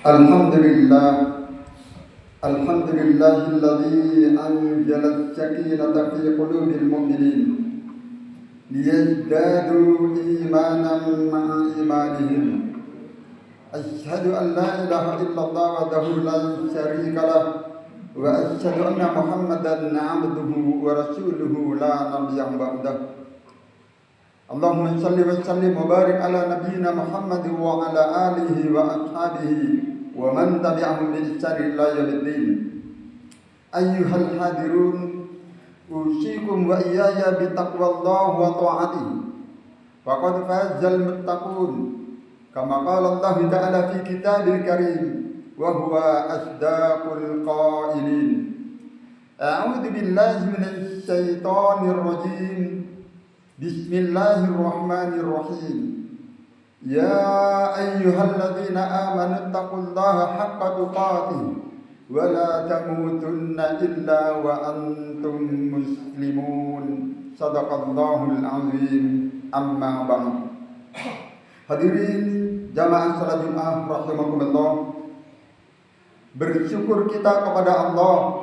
Alhamdulillah, alhamdulillahilladzi anzala as-sakinata fi qulubil mu'minin liyazdadu imanan ma'a imanihim. Asyhadu an la ilaha illallah wahdahu la syarika lah wa asyhadu anna Muhammadan 'abduhu wa rasuluhu la nabiyya ba'dah. Allahumma shalli wa sallim wa barik ala nabiyyina Muhammad wa ala alihi wa ashabihi wa man tabi'ahum bi ihsan ila yaumiddin. Ayyuhal hadirun, usikum wa iyaya bi taqwallahi wa ta'atihi. Faqad fazal muttaqun. Kama qala Allah ta'ala fi kitabil karim wa huwa asdaqul qailin. A'udzu billahi minasy syaithanir rajim. Bismillahirrahmanirrahim. Ya ayyuhalladzina amanu taqullaha haqqa tuqatih wa la tamutunna illa wa antum muslimun. Shadaqallahul azim. Amma ba'd. Hadirin jamaah salat Jumat rahimakumullah. Bersyukur kita kepada Allah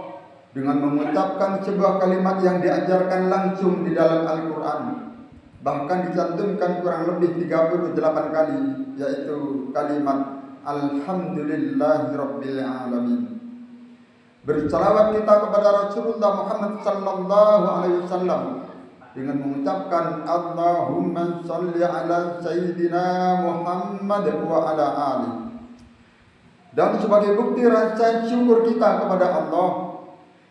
dengan mengucapkan sebuah kalimat yang diajarkan langsung di dalam Al-Qur'an. Bahkan dicantumkan kurang lebih 38 kali, yaitu kalimat Alhamdulillahirabbil alamin. Bersalawat kita kepada Rasulullah Muhammad sallallahu alaihi wasallam dengan mengucapkan Allahumma shalli ala sayyidina Muhammad wa ala ali. Dan sebagai bukti rasa syukur kita kepada Allah,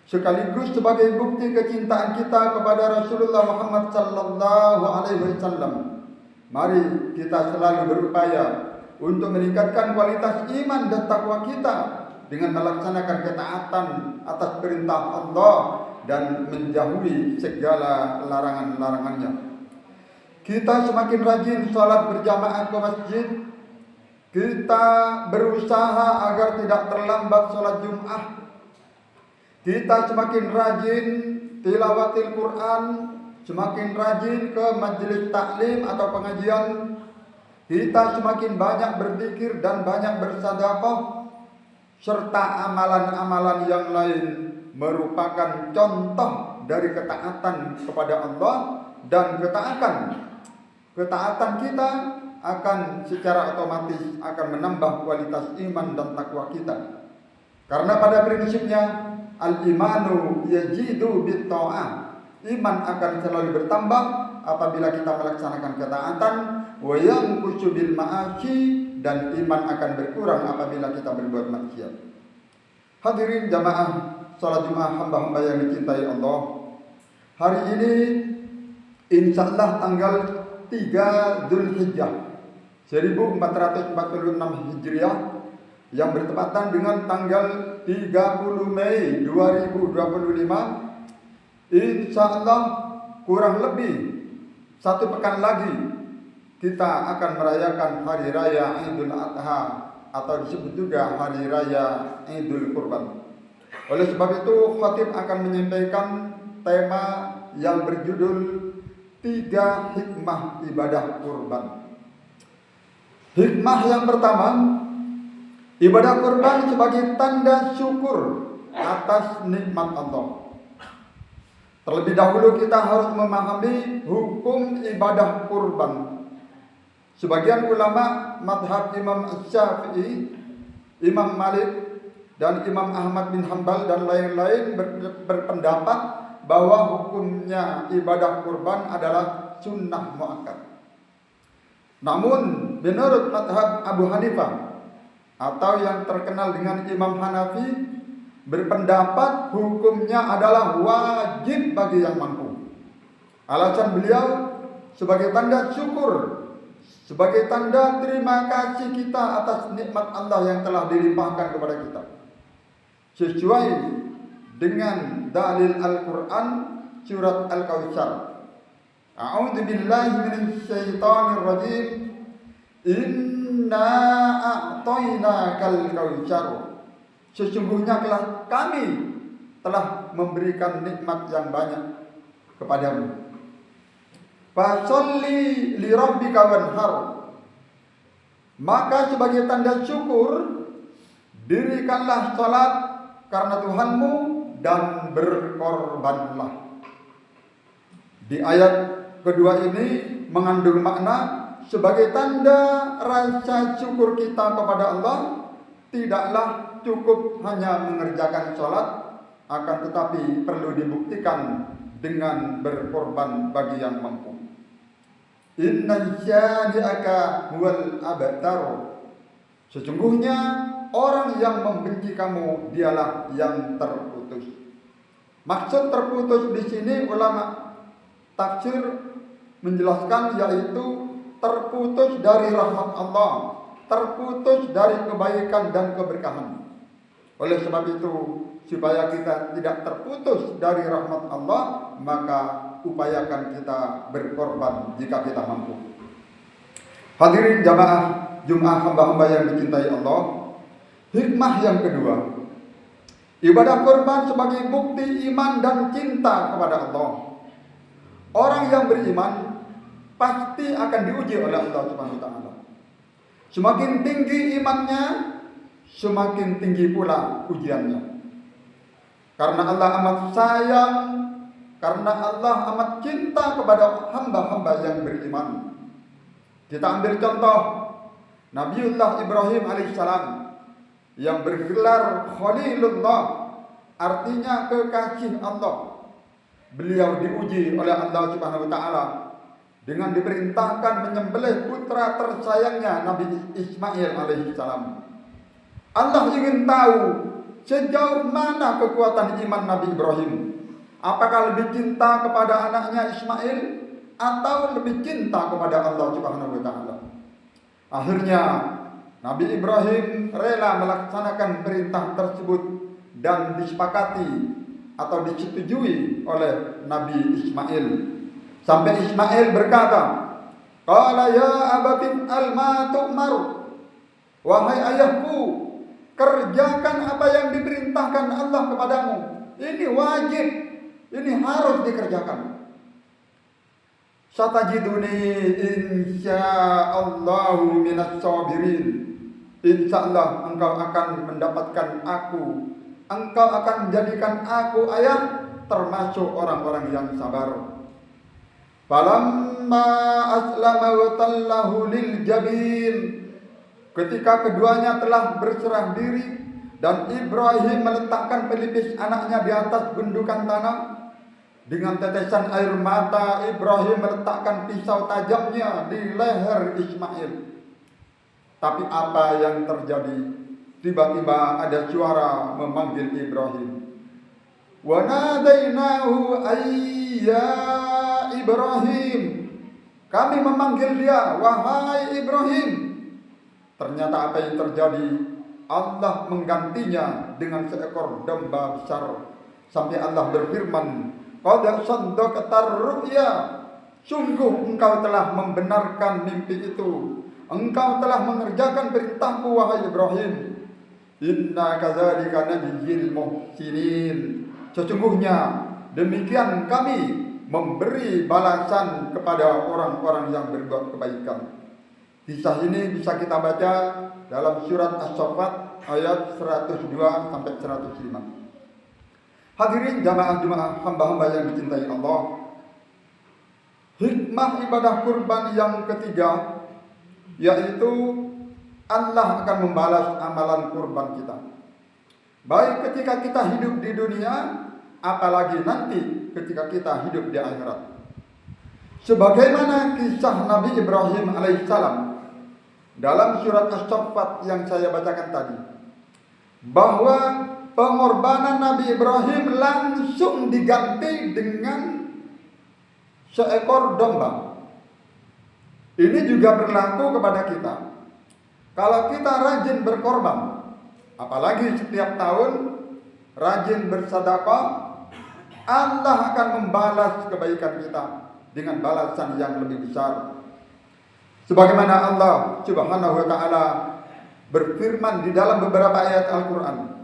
sekaligus sebagai bukti kecintaan kita kepada Rasulullah Muhammad sallallahu alaihi wasallam, mari kita selalu berupaya untuk meningkatkan kualitas iman dan takwa kita dengan melaksanakan ketaatan atas perintah Allah dan menjauhi segala larangan-larangannya. Kita semakin rajin salat berjamaah ke masjid. Kita berusaha agar tidak terlambat salat Jumat. Kita semakin rajin tilawatil Quran, semakin rajin ke majelis taklim atau pengajian. Kita semakin banyak berzikir dan banyak bersedekah, serta amalan-amalan yang lain merupakan contoh dari ketaatan kepada Allah, dan ketaatan kita akan secara otomatis akan menambah kualitas iman dan takwa kita. Karena pada prinsipnya al-imanu yajidu bit-ta'ah. Iman akan selalu bertambah apabila kita melaksanakan ketaatan, wa yanqusu bil ma'asi, dan iman akan berkurang apabila kita berbuat maksiat. Hadirin jamaah salat Jumat hamba-hamba yang dicintai Allah. Hari ini insyaallah tanggal 3 Dzulhijjah 1446 Hijriah yang bertepatan dengan tanggal 30 Mei 2025. Insyaallah kurang lebih 1 pekan lagi kita akan merayakan Hari Raya Idul Adha atau disebut juga Hari Raya Idul Kurban. Oleh sebab itu khatib akan menyampaikan tema yang berjudul 3 hikmah ibadah kurban. Hikmah yang pertama, ibadah kurban sebagai tanda syukur atas nikmat Allah. Terlebih dahulu kita harus memahami hukum ibadah kurban. Sebagian ulama madhab Imam Syafi'i, Imam Malik, dan Imam Ahmad bin Hanbal dan lain-lain berpendapat bahwa hukumnya ibadah kurban adalah sunnah muakkad. Namun menurut madhab Abu Hanifah atau yang terkenal dengan Imam Hanafi berpendapat hukumnya adalah wajib bagi yang mampu. Alasan beliau sebagai tanda syukur, sebagai tanda terima kasih kita atas nikmat Allah yang telah dilimpahkan kepada kita. Sesuai dengan dalil Al-Quran surat Al-Kautsar. A'udzu billahi minasy syaithanir rajim. Inna a'tainakal kautsar. Sesungguhnya kami telah memberikan nikmat yang banyak kepadamu. Fasholli lirabbika wanhar. Maka sebagai tanda syukur dirikanlah salat karena Tuhanmu dan berkorbanlah. Di ayat kedua ini mengandung makna sebagai tanda rasa syukur kita kepada Allah, tidaklah cukup hanya mengerjakan sholat, akan tetapi perlu dibuktikan dengan berkorban bagi yang mampu. Inna syani'aka huwal abtar. Sesungguhnya orang yang membenci kamu dialah yang terputus. Maksud terputus di sini ulama tafsir menjelaskan yaitu terputus dari rahmat Allah, terputus dari kebaikan dan keberkahan. Oleh sebab itu, supaya kita tidak terputus dari rahmat Allah, maka upayakan kita berkorban jika kita mampu. Hadirin jamaah Jumat hamba-hamba yang dicintai Allah, hikmah yang kedua, ibadah korban sebagai bukti iman dan cinta kepada Allah. Orang yang beriman pasti akan diuji oleh Allah Subhanahu wa taala. Semakin tinggi imannya, semakin tinggi pula ujiannya. Karena Allah amat sayang, karena Allah amat cinta kepada hamba-hamba yang beriman. Kita ambil contoh Nabiullah Ibrahim alaihissalam yang bergelar Khalilullah, artinya kekasih Allah. Beliau diuji oleh Allah Subhanahu wa taala dengan diperintahkan menyembelih putra tersayangnya Nabi Ismail alaihissalam. Allah ingin tahu sejauh mana kekuatan iman Nabi Ibrahim. Apakah lebih cinta kepada anaknya Ismail atau lebih cinta kepada Allah Subhanahu wa taala? Akhirnya Nabi Ibrahim rela melaksanakan perintah tersebut dan disepakati atau disetujui oleh Nabi Ismail. Sampai Ismail berkata, "Qala ya abati al-ma tu'mar." Wahai ayahku, kerjakan apa yang diperintahkan Allah kepadamu. Ini wajib, ini harus dikerjakan. Satajiduni insyaallahu minas sabirin. Insyaallah engkau akan mendapatkan aku. Engkau akan menjadikan aku ayah termasuk orang-orang yang sabar. Falamma aslama wa tallahu lil jabin. Ketika keduanya telah berserah diri dan Ibrahim meletakkan pelipis anaknya di atas gundukan tanah, dengan tetesan air mata Ibrahim meletakkan pisau tajamnya di leher Ismail. Tapi apa yang terjadi? Tiba-tiba ada suara memanggil Ibrahim. Wa nadainahu ayya Ibrahim. Kami memanggil dia, wahai Ibrahim. Ternyata apa yang terjadi? Allah menggantinya dengan seekor domba besar. Sampai Allah berfirman, qad saddaqtar ru'ya. Sungguh engkau telah membenarkan mimpi itu. Engkau telah mengerjakan perintahku wahai Ibrahim. Inna kadzalika najzil muhsinin. Sesungguhnya demikian kami memberi balasan kepada orang-orang yang berbuat kebaikan. Kisah ini bisa kita baca dalam surat As-Saffat ayat 102 sampai 105. Hadirin jamaah-jamaah hamba-hamba yang dicintai Allah, hikmah ibadah kurban yang ketiga yaitu Allah akan membalas amalan kurban kita. Baik ketika kita hidup di dunia, apalagi nanti ketika kita hidup di akhirat. Sebagaimana kisah Nabi Ibrahim alaihissalam dalam surat As-Saffat yang saya bacakan tadi, bahwa pengorbanan Nabi Ibrahim langsung diganti dengan seekor domba. Ini juga berlaku kepada kita. Kalau kita rajin berkorban, apalagi setiap tahun rajin bersedekah, Allah akan membalas kebaikan kita dengan balasan yang lebih besar. Sebagaimana Allah Subhanahu wa taala berfirman di dalam beberapa ayat Al-Qur'an.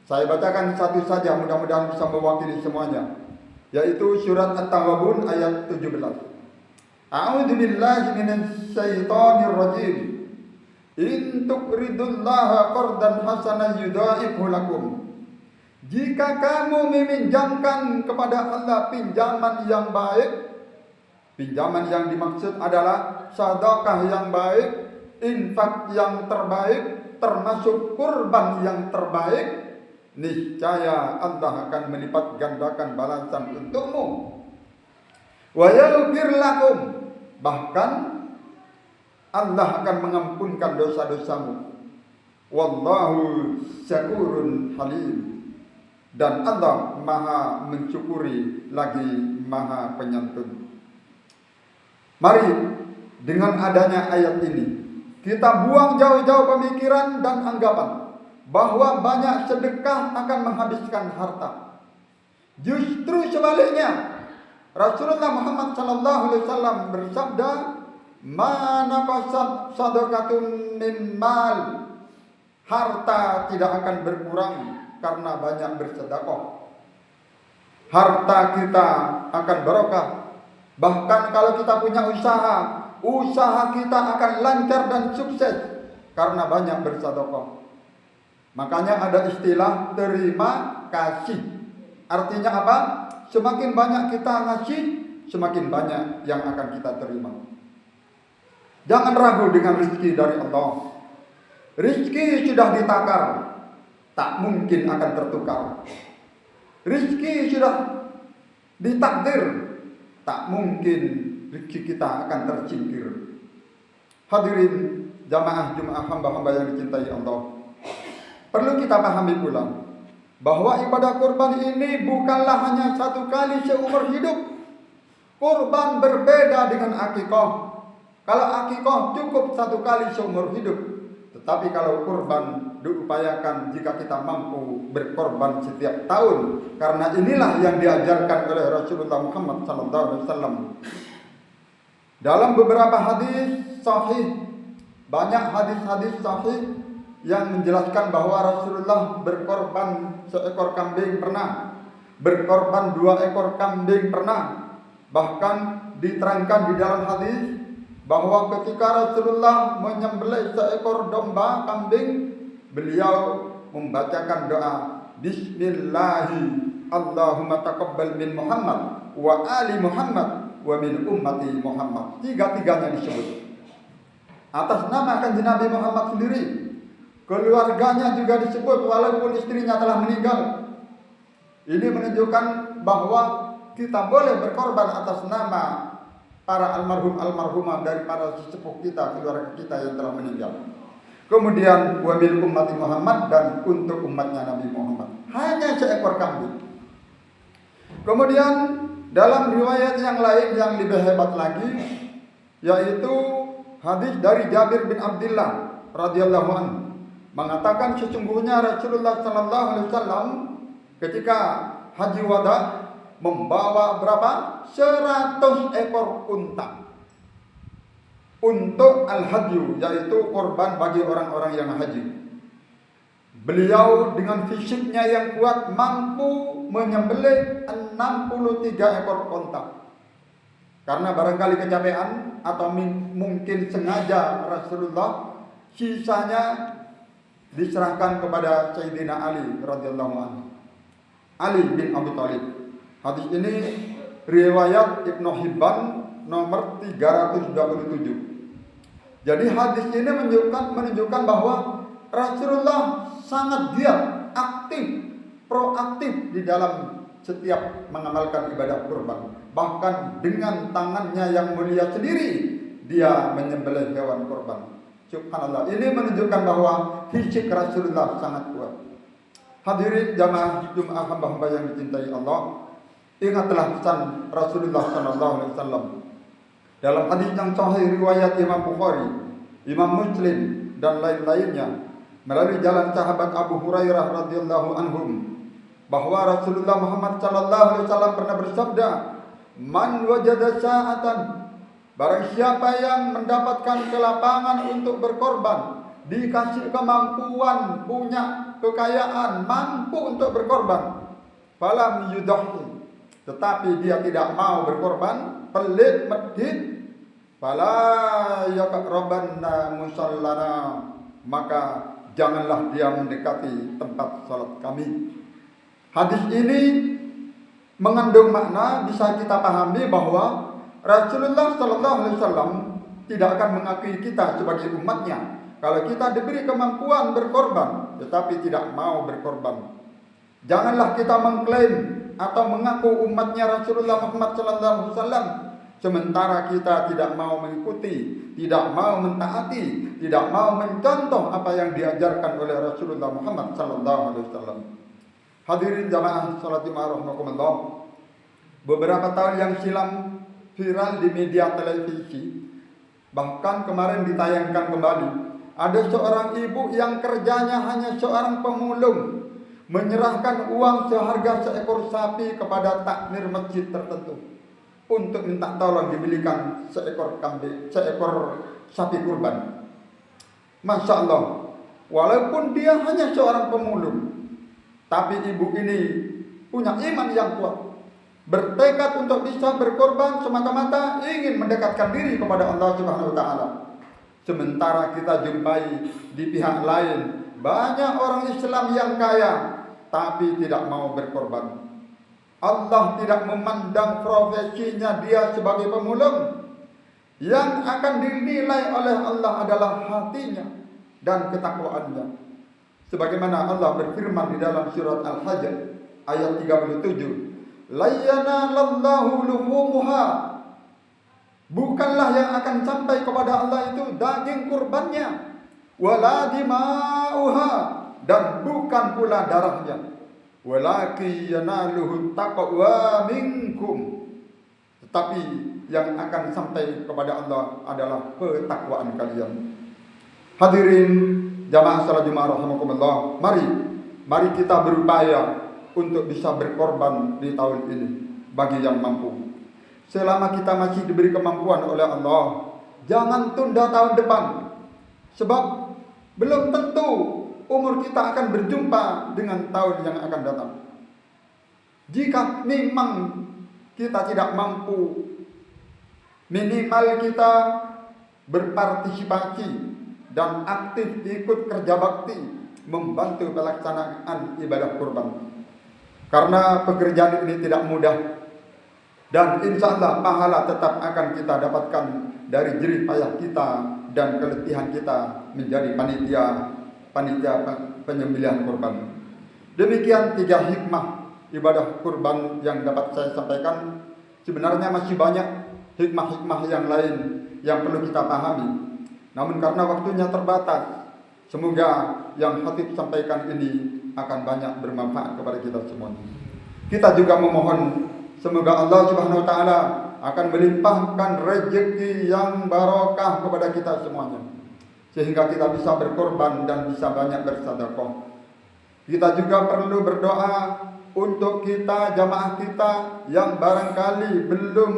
Saya bacakan satu saja, mudah-mudahan bisa mewakili semuanya, yaitu surat At-Taghabun ayat 17. A'udzu billahi minasy syaithanir rajim. In tuqridullaha qardan hasanan yudha'ifhu lakum. Jika kamu meminjamkan kepada Allah pinjaman yang baik, pinjaman yang dimaksud adalah sedekah yang baik, infak yang terbaik, termasuk kurban yang terbaik, niscaya Allah akan melipat gandakan balasan untukmu. Wa yaghfir lakum, bahkan Allah akan mengampunkan dosa-dosamu. Wallahu syakurun halim, dan Allah Maha mensyukuri lagi Maha penyantun. Mari dengan adanya ayat ini kita buang jauh-jauh pemikiran dan anggapan bahwa banyak sedekah akan menghabiskan harta. Justru sebaliknya, Rasulullah Muhammad SAW bersabda, "Ma naqasat sadaqatun min mal." Harta tidak akan berkurang karena banyak bersedekah. Harta kita akan barokah. Bahkan kalau kita punya usaha kita akan lancar dan sukses karena banyak bersedekah. Makanya ada istilah terima kasih. Artinya apa? Semakin banyak kita ngasih, semakin banyak yang akan kita terima. Jangan ragu dengan rezeki dari Allah. Rezeki sudah ditakar, tak mungkin akan tertukar. Rezeki sudah ditakdir, tak mungkin rezeki kita akan tersingkir. Hadirin jamaah Jumat hamba-hamba yang dicintai Allah, perlu kita pahami pula bahwa ibadah kurban ini bukanlah hanya satu kali seumur hidup. Kurban berbeda dengan akikah. Kalau akikah cukup satu kali seumur hidup, tetapi kalau kurban diupayakan jika kita mampu berkorban setiap tahun, karena inilah yang diajarkan oleh Rasulullah Muhammad SAW. Dalam beberapa hadis sahih, banyak hadis-hadis sahih yang menjelaskan bahwa Rasulullah berkorban seekor kambing pernah, berkorban 2 ekor kambing pernah. Bahkan diterangkan di dalam hadis bahwa ketika Rasulullah menyembelih seekor domba kambing, beliau membacakan doa Bismillahi Allahumma taqabbal min Muhammad wa ali Muhammad wa min ummati Muhammad. Tiga-tiganya disebut atas nama kanjeng Nabi Muhammad sendiri. Keluarganya juga disebut walaupun istrinya telah meninggal. Ini menunjukkan bahwa kita boleh berkorban atas nama para almarhumah dari para sesepuh kita, keluarga kita yang telah meninggal. Kemudian wabil ummati Muhammad, dan untuk umatnya Nabi Muhammad hanya seekor kambing. Kemudian dalam riwayat yang lain yang lebih hebat lagi, yaitu hadis dari Jabir bin Abdullah radhiyallahu anhu, mengatakan sesungguhnya Rasulullah sallallahu alaihi wasallam ketika haji wada membawa berapa? 100 ekor unta untuk al-hadyu, yaitu korban bagi orang-orang yang haji. Beliau dengan fisiknya yang kuat mampu menyembelih 63 ekor unta. Karena barangkali kecapean atau mungkin sengaja Rasulullah, sisanya diserahkan kepada Sayyidina Ali radhiyallahu anhu, Ali bin Abi Thalib. Hadis ini riwayat Ibnu Hibban nomor 327. Jadi hadis ini menunjukkan bahwa Rasulullah sangat giat, aktif, proaktif di dalam setiap mengamalkan ibadah kurban. Bahkan dengan tangannya yang mulia sendiri dia menyembelih hewan kurban. Subhanallah, ini menunjukkan bahwa fisik Rasulullah sangat kuat. Hadirin jamaah Jumat hamba-hamba yang dicintai Allah, ingatlah pesan Rasulullah SAW dalam hadis yang sahih riwayat Imam Bukhari, Imam Muslim dan lain-lainnya melalui jalan sahabat Abu Hurairah radhiyallahu anhum, bahwa Rasulullah Muhammad SAW pernah bersabda, "Man wajada sa'atan," barang siapa yang mendapatkan kelapangan untuk berkorban, dikasih kemampuan, punya kekayaan, mampu untuk berkorban, falam yudahhi, tetapi dia tidak mau berkorban, pelit, medit, fala yaqrabanna musallana, maka janganlah dia mendekati tempat salat kami. Hadis ini mengandung makna bisa kita pahami bahwa Rasulullah Sallallahu Alaihi Wasallam tidak akan mengakui kita sebagai umatnya kalau kita diberi kemampuan berkorban tetapi tidak mau berkorban. Janganlah kita mengklaim atau mengaku umatnya Rasulullah Muhammad Sallallahu Alaihi Wasallam sementara kita tidak mau mengikuti, tidak mau mentaati, tidak mau mencontoh apa yang diajarkan oleh Rasulullah Muhammad Sallallahu Alaihi Wasallam. Hadirin jamaah salat Jumat rahimakumullah. Beberapa tahun yang silam viral di media televisi, bahkan kemarin ditayangkan kembali, ada seorang ibu yang kerjanya hanya seorang pemulung, menyerahkan uang seharga seekor sapi kepada takmir masjid tertentu untuk minta tolong dibelikan seekor sapi kurban. Masya Allah, walaupun dia hanya seorang pemulung, tapi ibu ini punya iman yang kuat, bertekad untuk bisa berkorban semata-mata ingin mendekatkan diri kepada Allah Subhanahu wa taala. Sementara kita jumpai di pihak lain banyak orang Islam yang kaya tapi tidak mau berkorban. Allah tidak memandang profesinya dia sebagai pemulung. Yang akan dinilai oleh Allah adalah hatinya dan ketakwaannya. Sebagaimana Allah berfirman di dalam surat Al-Hajj ayat 37, "La yanalallahu luhumuha." Bukanlah yang akan sampai kepada Allah itu daging kurbannya, wala dima'uha, dan bukan pula darahnya, walaki yanaluhu taqwa minkum. Tetapi yang akan sampai kepada Allah adalah ketakwaan kalian. Hadirin jamaah salat Jumat rahimakumullah, mari kita berupaya untuk bisa berkorban di tahun ini bagi yang mampu. Selama kita masih diberi kemampuan oleh Allah, jangan tunda tahun depan, sebab belum tentu umur kita akan berjumpa dengan tahun yang akan datang. Jika memang kita tidak mampu, minimal kita berpartisipasi dan aktif ikut kerja bakti membantu pelaksanaan ibadah kurban. Karena pekerjaan ini tidak mudah, dan insya Allah pahala tetap akan kita dapatkan dari jerih payah kita dan keletihan kita menjadi panitia penyembelihan kurban. Demikian 3 hikmah ibadah kurban yang dapat saya sampaikan. Sebenarnya masih banyak hikmah-hikmah yang lain yang perlu kita pahami. Namun karena waktunya terbatas, semoga yang khatib sampaikan ini akan banyak bermanfaat kepada kita semua. Kita juga memohon semoga Allah Subhanahu wa taala akan melimpahkan rezeki yang barokah kepada kita semuanya, sehingga kita bisa berkorban dan bisa banyak bersedekah. Kita juga perlu berdoa untuk kita, jamaah kita yang barangkali belum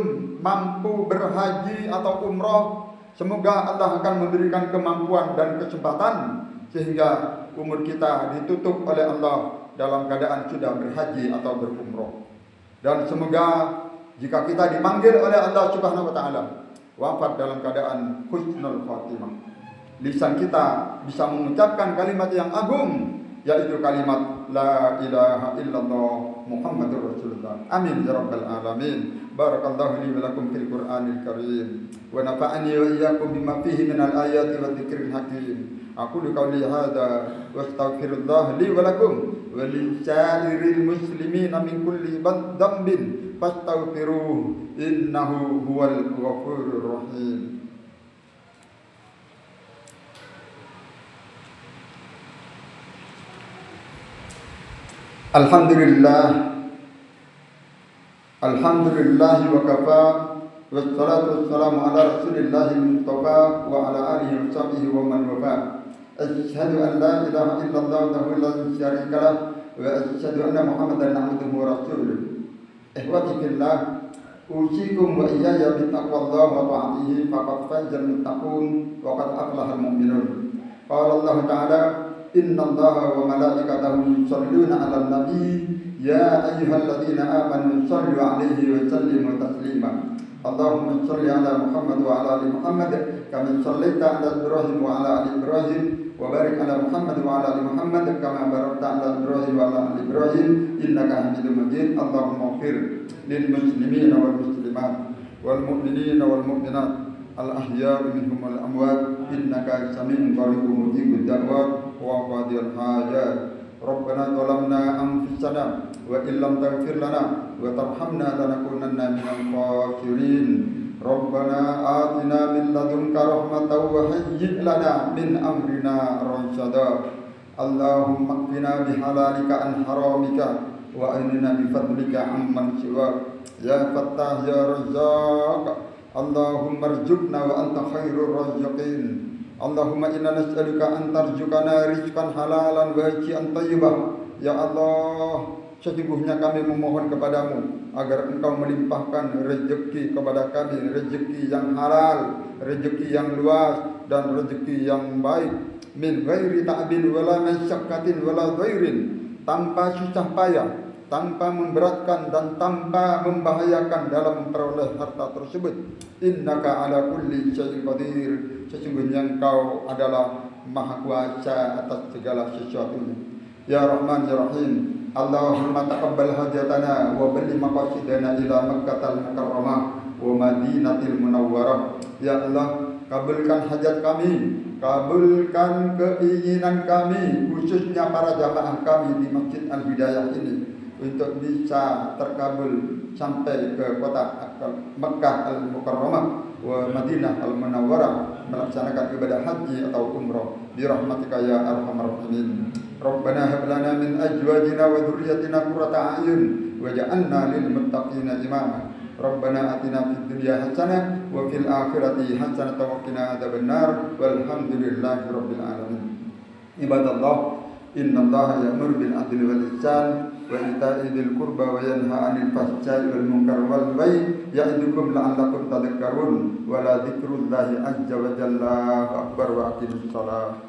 mampu berhaji atau umroh. Semoga Allah akan memberikan kemampuan dan kesempatan sehingga umur kita ditutup oleh Allah dalam keadaan sudah berhaji atau berumroh. Dan semoga jika kita dipanggil oleh Allah Subhanahu wa taala wafat dalam keadaan husnul khatimah, lisan kita bisa mengucapkan kalimat yang agung, yaitu kalimat la ilaha illallah Muhammadur Rasulullah. Amin ya rabbal alamin. Barakallahu li wa lakum fil Qur'anil karim wa nafa'ani wa iyyakum bima fihi minal ayati wa dzikril hakim. Aqulu qawli hadza wa astaghfirullah li wa lakum wa li sa'iril muslimin min kulli dhanbin fastaghfiruhu innahu huwal ghafurur rahim. Alhamdulillah wa kafa, wassalatu wassalamu ala rasulillahi mustafa wa ala alihi wa sahbihi wa man wafa. Asyhadu an la ilaha illallah wahdahu la syarika lah wa asyhadu anna Muhammadan abduhu wa rasuluh. Ikhwati fillah, usikum wa iyaya bittaqwallahi wa ta'atihi faqad fazal muttaqun wa qad aflahal mu'minun. Qala Allah ta'ala, innallaha wa malaikatahu yusholluna 'alan nabi ya ayyuhalladzina amanu shollu 'alaihi wa sallimu taslima. Allahumma salli ala Muhammad wa ala ali Muhammad kama sallaita ala Ibrahim wa ala ali Ibrahim wa barik ala Muhammad wa ala ali Muhammad kama barakta ala Ibrahim wa ala ali Ibrahim innaka Hamidum Majid. Allahumma ighfir lil muslimin wal muslimat wal mu'minin wal mu'minat al ahya'i minhum wal amwat innaka sami'un qaribun mujibud da'wat wa qadiyal hajat. Rabbana zalamna anfusana wa illam taghfir lana wa tarhamna lanakunanna minal khasirin. Rabbana atina min ladunka rahmatan wa hayyi' lana min amrina rasyada. Allahumma qina bihalalika an haramika wa ainina bifadlika amman siwak. Ya Fattah ya Razzaq, Allahumma arzuqna wa anta khairur raziqin. Allahumma inna nas'aluka an tarzuqana rizqan halalan wa rizqan thayyibah. Ya Allah, sesungguhnya kami memohon kepadamu agar engkau melimpahkan rezeki kepada kami, rezeki yang halal, rezeki yang luas dan rezeki yang baik. Min ghairi ta'bin wala masyaqqatin wala dhairin, tanpa susah payah, tanpa memberatkan dan tanpa membahayakan dalam memperoleh harta tersebut. Innaka ala kulli syai'in qadir, sesungguhnya engkau adalah maha kuasa atas segala sesuatunya. Ya Rahman ya Rahim, Allahumma taqabbal hajatana wa balli maqasidana ila Makkahal Mukarramah wa Madinatil Munawwarah. Ya Allah, kabulkan hajat kami, kabulkan keinginan kami, khususnya para jamaah kami di Masjid Al-Hidayah ini, untuk bisa terkabul sampai ke kota Makkah Al-Mukarramah wa Madinah Al-Munawwarah melaksanakan ibadah haji atau umrah bi rahmatika ya arhamar rahimin. Rabbana hab lana min azwajina wa dhurriyyatina qurrata a'yun waj'alna lil muttaqina imama. Rabbana atina fid dunya hasanah wa fil akhirati hasanah wa qina adzabannar walhamdulillahi rabbil alamin. Ibadallah, innallaha ya'muru bil adli wal ihsan wa ita'i dzil qurba wa yanha 'anil fahsya'i wal munkari wal baghi ya'idukum la'allakum tadhakkarun wa la dzikrullahi azza wa jalla akbar wa aqimus shalah.